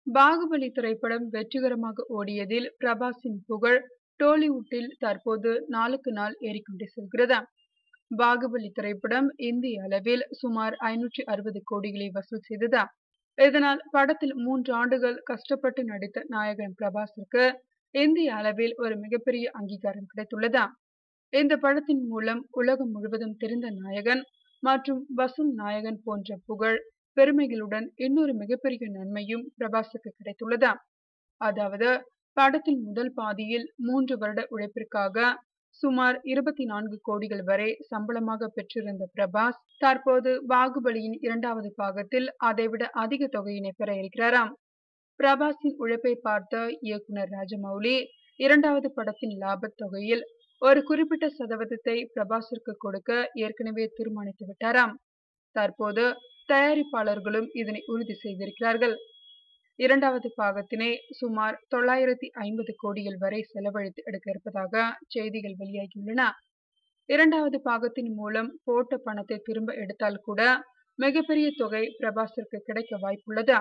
பாகுபலி திரைப்படம் வெற்றிகரமாக ஓடியதில் பிரபாஸின் புகழ் டோலிவுட்டில் தற்போது நாளுக்கு நாள் ஏறிக்கொண்டே செல்கிறது. பாகுபலி திரைப்படம் இந்திய அளவில் சுமார் 560 கோடிகளை வசூல் செய்தது. இதனால் படத்தில் 3 ஆண்டுகள் கஷ்டப்பட்டு நடித்த நாயகன் பிரபாஸிற்கு இந்திய அளவில் ஒரு மிகப்பெரிய அங்கீகாரம் கிடைத்துள்ளது. இந்த படத்தின் மூலம் உலகம் முழுவதும் தெரிந்த நாயகன் மற்றும் வசூல் நாயகன் போன்ற புகழ் பெருமைகளுடன் இன்னொரு மிகப்பெரிய நன்மையும் பிரபாஸுக்கு கிடைத்துள்ளது. அதாவது படத்தின் முதல் பாதியில் 3 வருட உழைப்பிற்காக சுமார் 24 கோடிகள் வரை சம்பளமாக பெற்றிருந்த பிரபாஸ் தற்போது பாகுபலியின் 2வது பாகத்தில் அதைவிட அதிக தொகையினை பெற இருக்கிறாராம். பிரபாஸின் உழைப்பை பார்த்த இயக்குனர் ராஜமௌலி 2வது படத்தின் லாபத் தொகையில் ஒரு குறிப்பிட்ட சதவீதத்தை பிரபாஸிற்கு கொடுக்க ஏற்கனவே தீர்மானித்து விட்டாராம். தற்போது தயாரிப்பாளர்களும் இதனை உறுதி செய்திருக்கிறார்கள். 2வது பாகத்தினை சுமார் 950 கோடிகள் வரை செலவழித்து எடுக்க இருப்பதாக செய்திகள் வெளியாகியுள்ளன. 2வது பாகத்தின் மூலம் போட்ட பணத்தை திரும்ப எடுத்தால் கூட மிகப்பெரிய தொகை பிரபாஸிற்கு கிடைக்க வாய்ப்புள்ளது.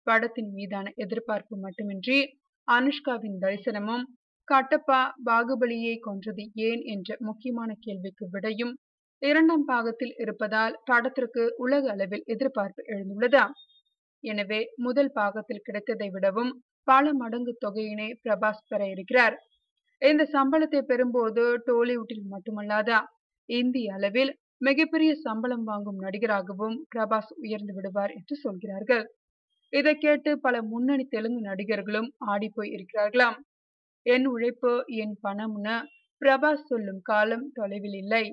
படத்தின் மீதான எதிர்பார்ப்பு மட்டுமின்றி அனுஷ்காவின் தரிசனமும் கட்டப்பா பாகுபலியை கொன்றது ஏன் என்ற முக்கியமான கேள்விக்கு விடையும் 2ஆம் பாகத்தில் இருப்பதால் படத்திற்கு உலக அளவில் எதிர்பார்ப்பு எழுந்துள்ளது. எனவே முதல் பாகத்தில் கிடைத்ததை விடவும் பல மடங்கு தொகையினை பிரபாஸ் பெற இருக்கிறார். இந்த சம்பளத்தை பெறும்போது டோலிவுட்டில் மட்டுமல்லாத இந்திய அளவில் மிகப்பெரிய சம்பளம் வாங்கும் நடிகராகவும் பிரபாஸ் உயர்ந்து விடுவார் என்று சொல்கிறார்கள். இதை கேட்டு பல முன்னணி தெலுங்கு நடிகர்களும் ஆடிப்போய் இருக்கிறார்களாம். என் உழைப்பு என் பணம்னு பிரபாஸ் சொல்லும் காலம் தொலைவில் இல்லை.